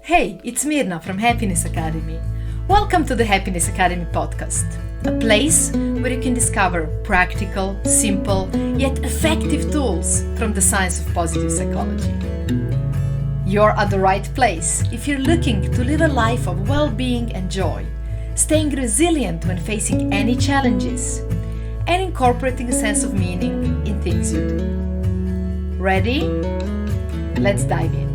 Hey, it's Mirna from Happiness Academy. Welcome to the Happiness Academy podcast, a place where you can discover practical, simple, yet effective tools from the science of positive psychology. You're at the right place if you're looking to live a life of well-being and joy, staying resilient when facing any challenges, and incorporating a sense of meaning in things you do. Ready? Let's dive in.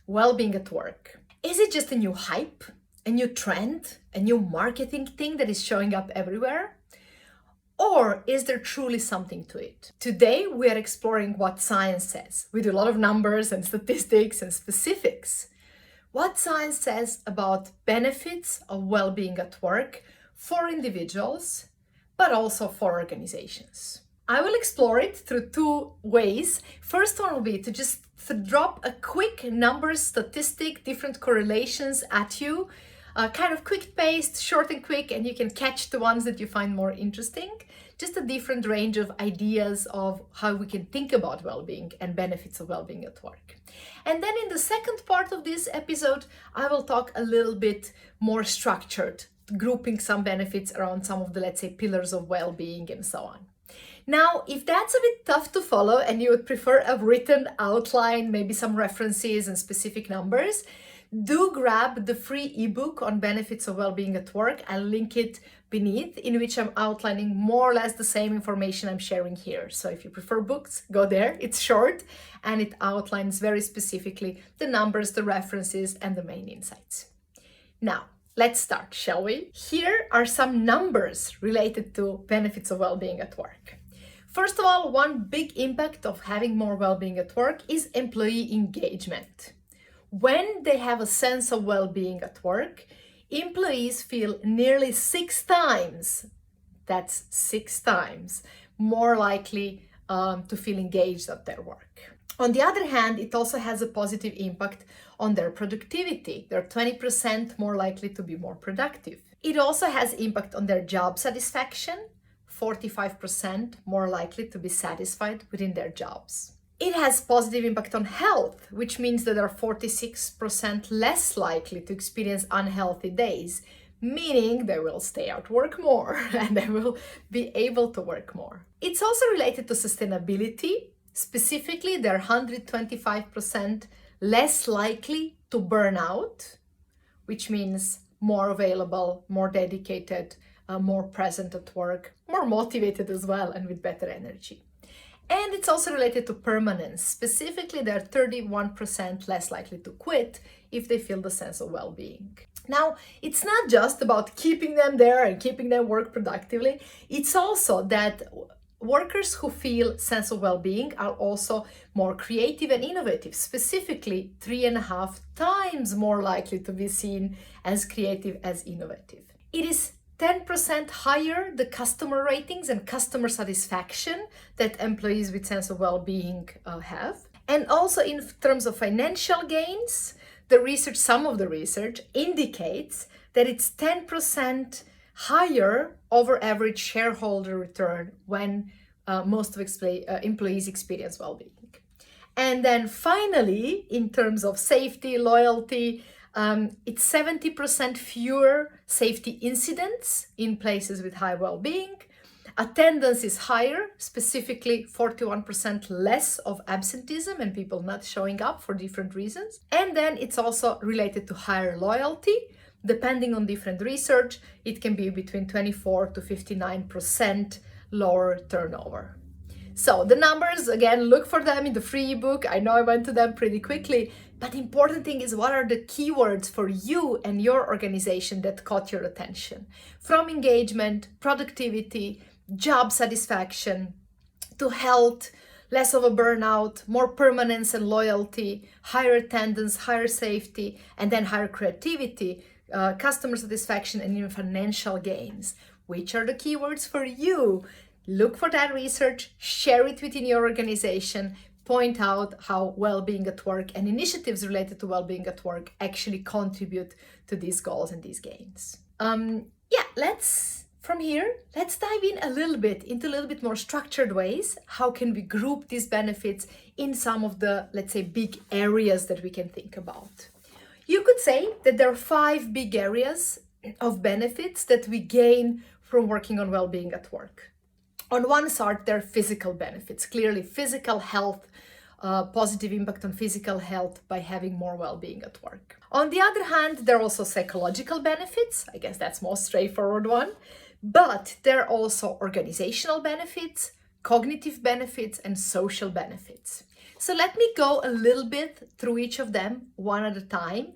Well-being at work. Is it just a new hype, a new trend, a new marketing thing that is showing up everywhere? Or is there truly something to it? Today, we are exploring what science says. We do a lot of numbers and statistics and specifics. What science says about benefits of well-being at work for individuals, but also for organizations. I will explore it through two ways. First one will be to just drop a quick numbers, statistic, different correlations at you, kind of quick-paced, short and quick, and you can catch the ones that you find more interesting. Just a different range of ideas of how we can think about well-being and benefits of well-being at work. And then in the second part of this episode, I will talk a little bit more structured, grouping some benefits around some of the, let's say, pillars of well-being and so on. Now, if that's a bit tough to follow and you would prefer a written outline, maybe some references and specific numbers, do grab the free ebook on benefits of well-being at work. I'll link it beneath, in which I'm outlining more or less the same information I'm sharing here. So if you prefer books, go there. It's short and it outlines very specifically the numbers, the references, and the main insights. Now, let's start, shall we? Here are some numbers related to benefits of well-being at work. First of all, one big impact of having more well-being at work is employee engagement. When they have a sense of well-being at work, employees feel nearly 6 times, that's 6 times, more likely to feel engaged at their work. On the other hand, it also has a positive impact on their productivity. They're 20% more likely to be more productive. It also has impact on their job satisfaction, 45% more likely to be satisfied within their jobs. It has positive impact on health, which means that they're 46% less likely to experience unhealthy days, meaning they will stay at work more and they will be able to work more. It's also related to sustainability. Specifically, they're 125% less likely to burn out, which means more available, more dedicated, more present at work, more motivated as well, and with better energy. And it's also related to permanence. Specifically, they're 31% less likely to quit if they feel the sense of well-being. Now, it's not just about keeping them there and keeping them work productively. It's also that workers who feel sense of well-being are also more creative and innovative, specifically 3.5 times more likely to be seen as creative as innovative. It is 10% higher the customer ratings and customer satisfaction that employees with sense of well-being have. And also in terms of financial gains, some of the research indicates that it's 10% higher over average shareholder return when most of employees experience well-being. And then finally, in terms of safety, loyalty, it's 70% fewer safety incidents in places with high well-being. Attendance is higher, specifically 41% less of absenteeism and people not showing up for different reasons. And then it's also related to higher loyalty. Depending on different research, it can be between 24 to 59% lower turnover. So the numbers, again, look for them in the free ebook. I know I went to them pretty quickly, but the important thing is what are the keywords for you and your organization that caught your attention? From engagement, productivity, job satisfaction, to health, less of a burnout, more permanence and loyalty, higher attendance, higher safety, and then higher creativity, customer satisfaction, and even financial gains. Which are the keywords for you? Look for that research, share it within your organization, point out how well-being at work and initiatives related to well-being at work actually contribute to these goals and these gains. Let's From here, let's dive in a little bit into a little bit more structured ways. How can we group these benefits in some of the, let's say, big areas that we can think about? You could say that there are 5 big areas of benefits that we gain from working on well-being at work. On one side, there are physical benefits, clearly physical health, positive impact on physical health by having more well-being at work. On the other hand, there are also psychological benefits. I guess that's most straightforward one. But there are also organizational benefits, cognitive benefits, and social benefits. So let me go a little bit through each of them one at a time.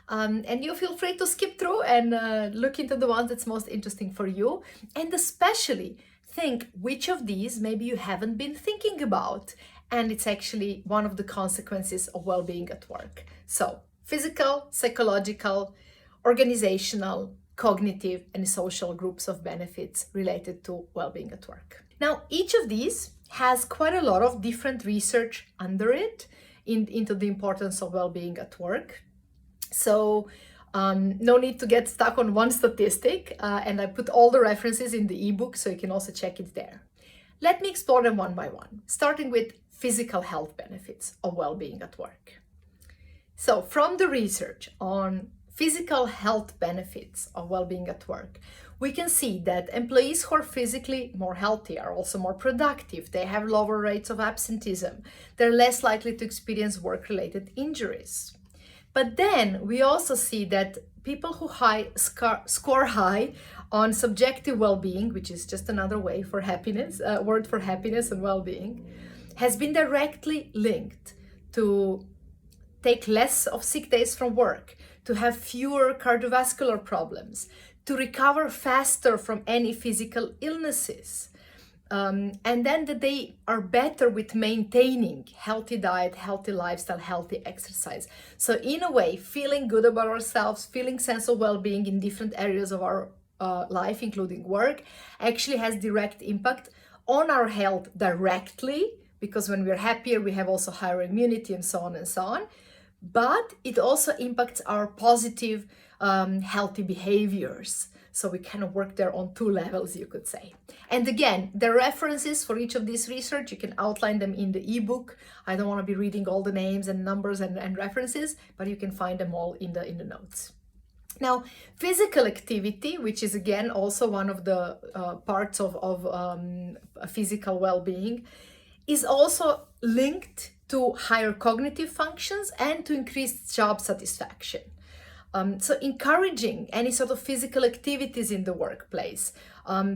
And you feel free to skip through and look into the ones that's most interesting for you. And especially think which of these maybe you haven't been thinking about. And it's actually one of the consequences of well-being at work. So physical, psychological, organizational, cognitive, and social groups of benefits related to well-being at work. Now, each of these has quite a lot of different research under it into the importance of well-being at work. So no need to get stuck on one statistic, and I put all the references in the ebook so you can also check it there. Let me explore them one by one, starting with physical health benefits of well-being at work. So from the research on physical health benefits of well-being at work, we can see that employees who are physically more healthy are also more productive. They have lower rates of absenteeism. They're less likely to experience work-related injuries. But then we also see that people who score high on subjective well-being, which is just another way for happiness, word for happiness and well-being, has been directly linked to take less of sick days from work, to have fewer cardiovascular problems, to recover faster from any physical illnesses. And then that they are better with maintaining healthy diet, healthy lifestyle, healthy exercise. So in a way, feeling good about ourselves, feeling sense of well-being in different areas of our life, including work, actually has direct impact on our health directly, because when we're happier, we have also higher immunity and so on and so on. But it also impacts our positive, healthy behaviors. So we kind of work there on 2 levels, you could say. And again, the references for each of these research, you can outline them in the ebook. I don't want to be reading all the names and numbers and references, but you can find them all in the notes. Now, physical activity, which is again also one of the parts of physical well-being, is also linked to higher cognitive functions and to increased job satisfaction. So encouraging any sort of physical activities in the workplace,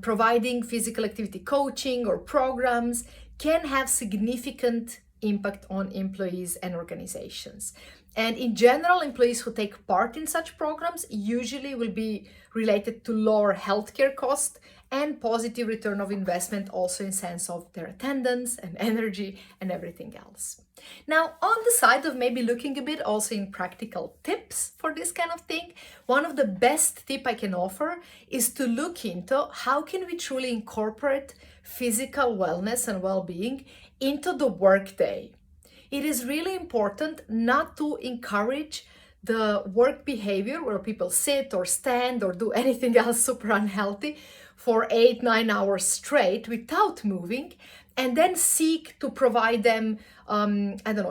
providing physical activity coaching or programs can have significant impact on employees and organizations. And in general, employees who take part in such programs usually will be related to lower healthcare costs and positive return of investment, also in sense of their attendance and energy and everything else. Now, on the side of maybe looking a bit also in practical tips for this kind of thing, one of the best tip I can offer is to look into how can we truly incorporate physical wellness and well-being into the workday. It is really important not to encourage the work behavior where people sit or stand or do anything else super unhealthy for 8-9 hours straight without moving, and then seek to provide them,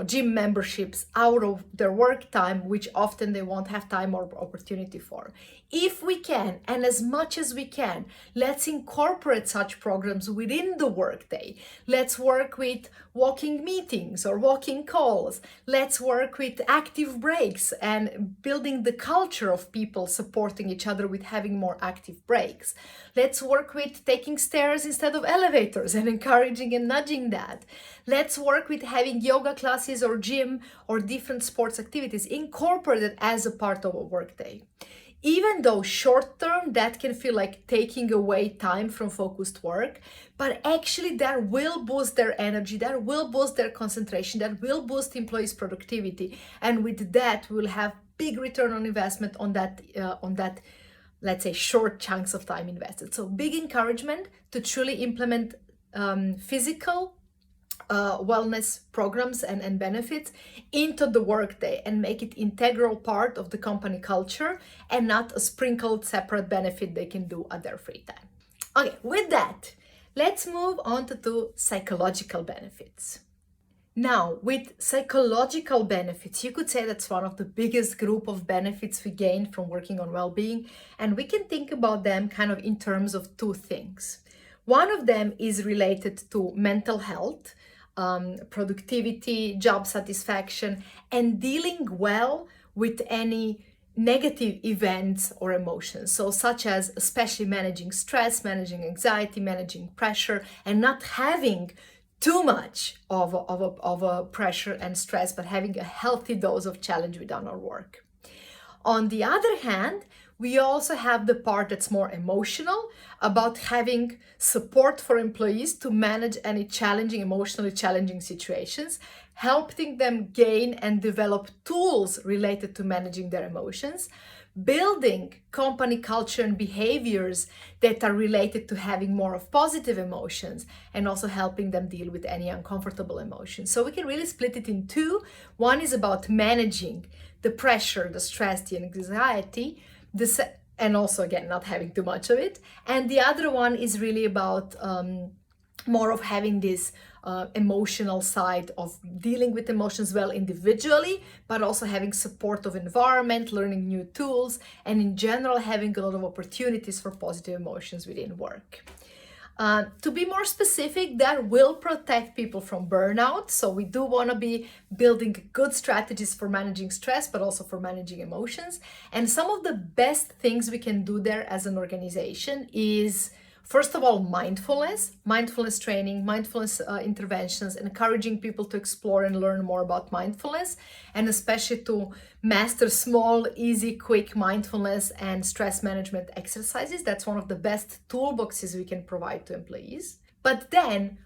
gym memberships out of their work time, which often they won't have time or opportunity for. If we can, and as much as we can, let's incorporate such programs within the workday. Let's work with walking meetings or walking calls. Let's work with active breaks and building the culture of people supporting each other with having more active breaks. Let's work with taking stairs instead of elevators and encouraging and nudging that. Let's work with having yoga classes or gym or different sports activities incorporated as a part of a workday. Even though short term that can feel like taking away time from focused work, but actually that will boost their energy, that will boost their concentration, that will boost employees' productivity, and with that we'll have big return on investment on that let's say short chunks of time invested. So big encouragement to truly implement physical wellness programs and benefits into the workday and make it integral part of the company culture and not a sprinkled separate benefit they can do at their free time. Okay, with that, let's move on to the psychological benefits. Now, with psychological benefits, you could say that's one of the biggest group of benefits we gain from working on well-being, and we can think about them kind of in terms of two things. One of them is related to mental health, productivity, job satisfaction, and dealing well with any negative events or emotions. So such as especially managing stress, managing anxiety, managing pressure, and not having too much of a pressure and stress, but having a healthy dose of challenge within our work. On the other hand, we also have the part that's more emotional, about having support for employees to manage any challenging, emotionally challenging situations, helping them gain and develop tools related to managing their emotions, building company culture and behaviors that are related to having more of positive emotions, and also helping them deal with any uncomfortable emotions. So we can really split it in two. One is about managing the pressure, the stress, the anxiety, and also again not having too much of it. And the other one is really about more of having this emotional side of dealing with emotions well individually, but also having supportive environment, learning new tools, and in general having a lot of opportunities for positive emotions within work. To be more specific, that will protect people from burnout. So we do want to be building good strategies for managing stress, but also for managing emotions. And some of the best things we can do there as an organization is, first of all, mindfulness training, mindfulness interventions, encouraging people to explore and learn more about mindfulness, and especially to master small, easy, quick mindfulness and stress management exercises. That's one of the best toolboxes we can provide to employees. But then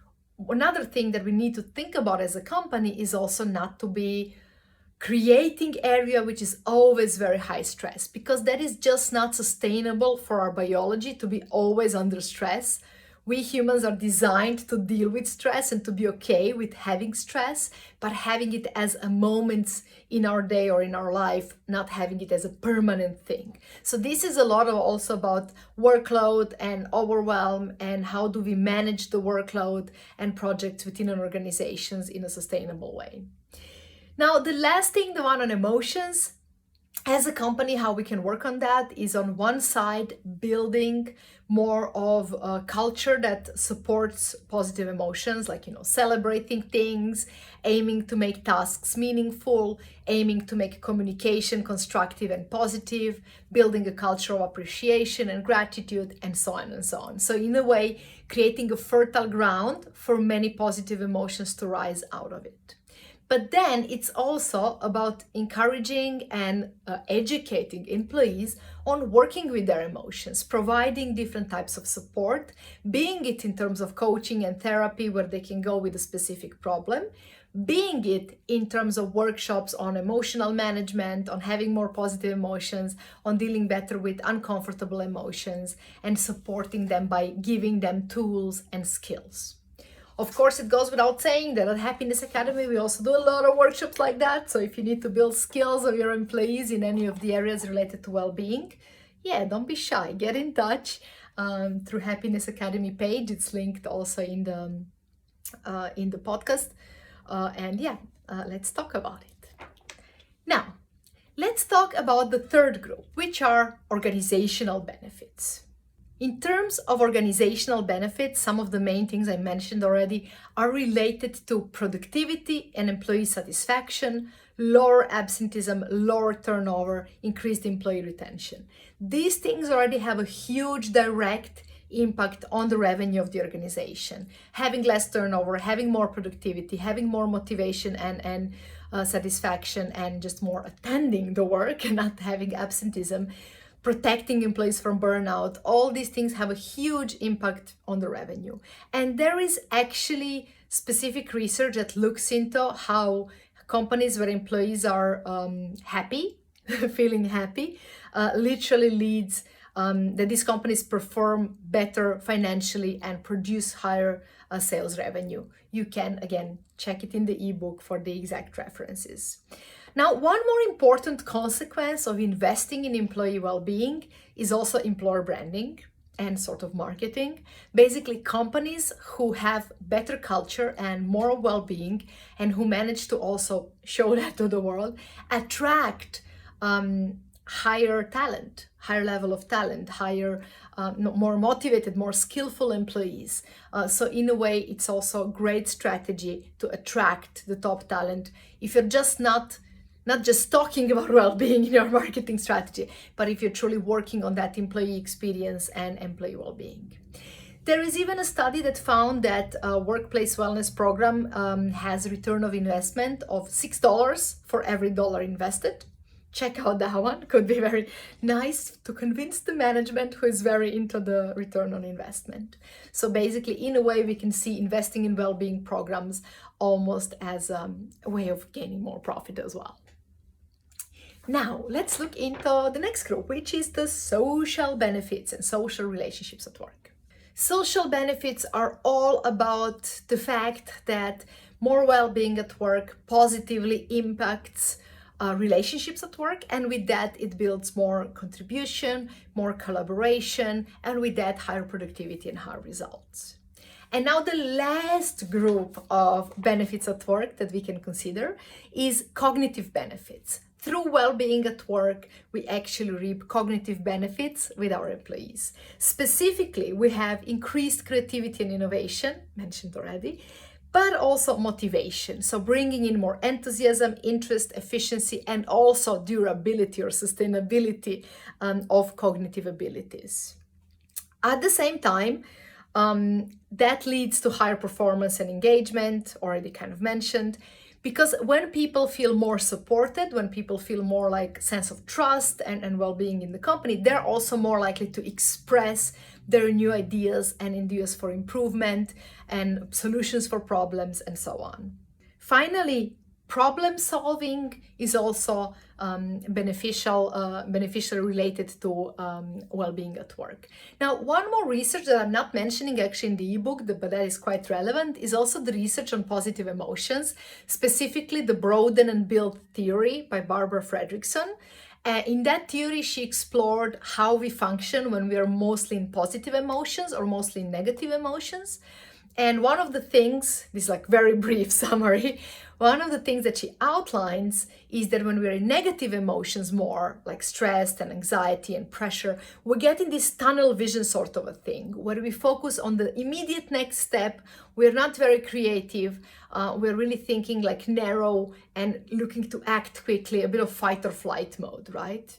another thing that we need to think about as a company is also not to be creating area which is always very high stress, because that is just not sustainable for our biology to be always under stress. We humans are designed to deal with stress and to be okay with having stress, but having it as a moment in our day or in our life, not having it as a permanent thing. So this is a lot of also about workload and overwhelm, and how do we manage the workload and projects within an organizations in a sustainable way. Now, the last thing, the one on emotions, as a company, how we can work on that is, on one side, building more of a culture that supports positive emotions, like, celebrating things, aiming to make tasks meaningful, aiming to make communication constructive and positive, building a culture of appreciation and gratitude, and so on and so on. So in a way, creating a fertile ground for many positive emotions to rise out of it. But then it's also about encouraging and educating employees on working with their emotions, providing different types of support, being it in terms of coaching and therapy where they can go with a specific problem, being it in terms of workshops on emotional management, on having more positive emotions, on dealing better with uncomfortable emotions, and supporting them by giving them tools and skills. Of course, it goes without saying that at Happiness Academy, we also do a lot of workshops like that. So if you need to build skills of your employees in any of the areas related to well-being, don't be shy. Get in touch through Happiness Academy page. It's linked also in the podcast. Let's talk about it. Now, let's talk about the third group, which are organizational benefits. In terms of organizational benefits, some of the main things I mentioned already are related to productivity and employee satisfaction, lower absenteeism, lower turnover, increased employee retention. These things already have a huge direct impact on the revenue of the organization. Having less turnover, having more productivity, having more motivation and satisfaction, and just more attending the work and not having absenteeism, protecting employees from burnout, all these things have a huge impact on the revenue. And there is actually specific research that looks into how companies where employees are happy, feeling happy, literally leads that these companies perform better financially and produce higher sales revenue. You can, again, check it in the ebook for the exact references. Now, one more important consequence of investing in employee well-being is also employer branding. and sort of marketing. Basically, companies who have better culture and more well-being and who manage to also show that to the world attract higher talent, higher level of talent, higher, more motivated, more skillful employees. So in a way, it's also a great strategy to attract the top talent. If you're just not just talking about well-being in your marketing strategy, but if you're truly working on that employee experience and employee well-being. There is even a study that found that a workplace wellness program has a return of investment of $6 for every dollar invested. Check out that one. Could be very nice to convince the management who is very into the return on investment. So basically, in a way, we can see investing in well-being programs almost as a way of gaining more profit as well. Now, let's look into the next group, which is the social benefits and social relationships at work. Social benefits are all about the fact that more well-being at work positively impacts relationships at work, and with that it builds more contribution, more collaboration, and with that higher productivity and higher results. And now the last group of benefits at work that we can consider is cognitive benefits. Through well-being at work, we actually reap cognitive benefits with our employees. Specifically, we have increased creativity and innovation, mentioned already, but also motivation. So bringing in more enthusiasm, interest, efficiency, and also durability or sustainability of cognitive abilities. At the same time, that leads to higher performance and engagement, already kind of mentioned, because when people feel more supported, when people feel more like sense of trust and well-being in the company, they're also more likely to express their new ideas and ideas for improvement and solutions for problems and so on. Finally, problem solving is also beneficial related to well-being at work. Now, one more research that I'm not mentioning actually in the ebook, but that is quite relevant, is also the research on positive emotions, specifically the Broaden and Build theory by Barbara Fredrickson. In that theory, she explored how we function when we are mostly in positive emotions or mostly in negative emotions. And one of the things, this is like very brief summary, one of the things that she outlines is that when we're in negative emotions more, like stress and anxiety and pressure, we get in this tunnel vision sort of a thing, where we focus on the immediate next step. We're not very creative. We're really thinking like narrow and looking to act quickly, a bit of fight or flight mode, right?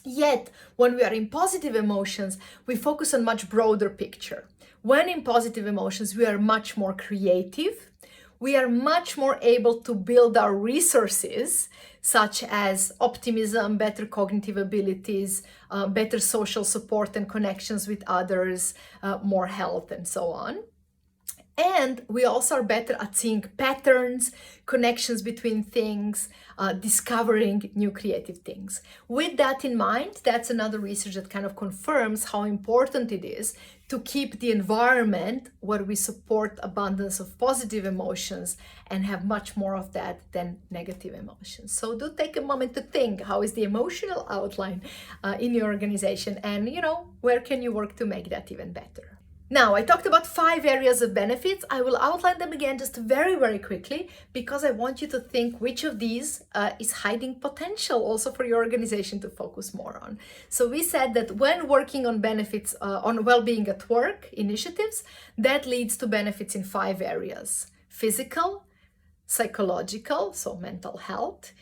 Yet, when we are in positive emotions, we focus on much broader picture. When in positive emotions, we are much more creative. We are much more able to build our resources, such as optimism, better cognitive abilities, better social support and connections with others, more health, and so on. And we also are better at seeing patterns, connections between things, discovering new creative things. With that in mind, that's another research that kind of confirms how important it is to keep the environment where we support abundance of positive emotions and have much more of that than negative emotions. So do take a moment to think, how is the emotional outline in your organization, and where can you work to make that even better? Now, I talked about 5 areas of benefits. I will outline them again just very, very quickly, because I want you to think which of these is hiding potential also for your organization to focus more on. So we said that when working on benefits, on well-being at work initiatives, that leads to benefits in 5 areas: physical, psychological, so mental health,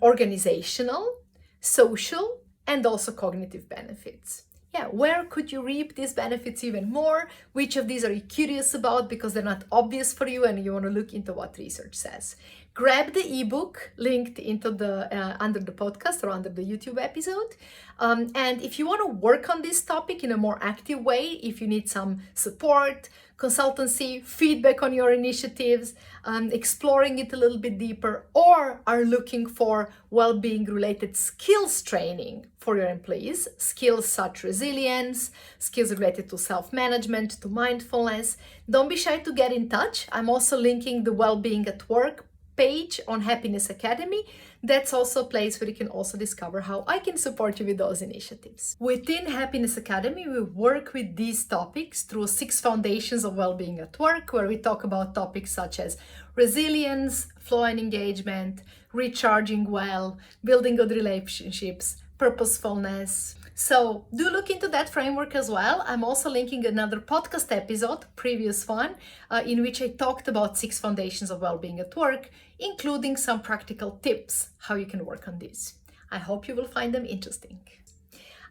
organizational, social, and also cognitive benefits. Yeah, where could you reap these benefits even more? Which of these are you curious about because they're not obvious for you and you want to look into what research says? Grab the ebook linked into the under the podcast or under the YouTube episode. And if you want to work on this topic in a more active way, if you need some support, consultancy, feedback on your initiatives, exploring it a little bit deeper, or are looking for well-being related skills training for your employees, skills such resilience, skills related to self-management, to mindfulness, don't be shy to get in touch. I'm also linking the Wellbeing at Work page on Happiness Academy That's also a place where you can also discover how I can support you with those initiatives. Within Happiness Academy, we work with these topics through 6 foundations of well-being at work, where we talk about topics such as resilience, flow and engagement, recharging well, building good relationships, purposefulness. So do look into that framework as well. I'm also linking another podcast episode, previous one, in which I talked about 6 foundations of well-being at work, including some practical tips how you can work on this. I hope you will find them interesting.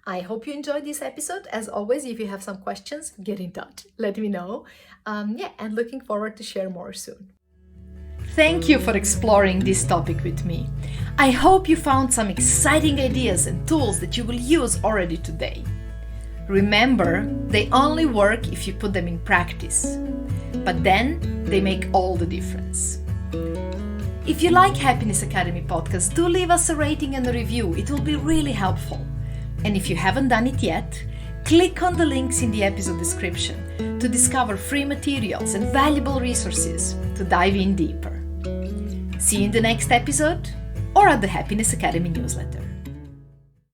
I hope you enjoyed this episode. As always, if you have some questions, get in touch. Let me know. And looking forward to share more soon. Thank you for exploring this topic with me. I hope you found some exciting ideas and tools that you will use already today. Remember, they only work if you put them in practice, but then they make all the difference. If you like Happiness Academy podcast, do leave us a rating and a review. It will be really helpful. And if you haven't done it yet, click on the links in the episode description to discover free materials and valuable resources to dive in deeper. See you in the next episode or at the Happiness Academy newsletter.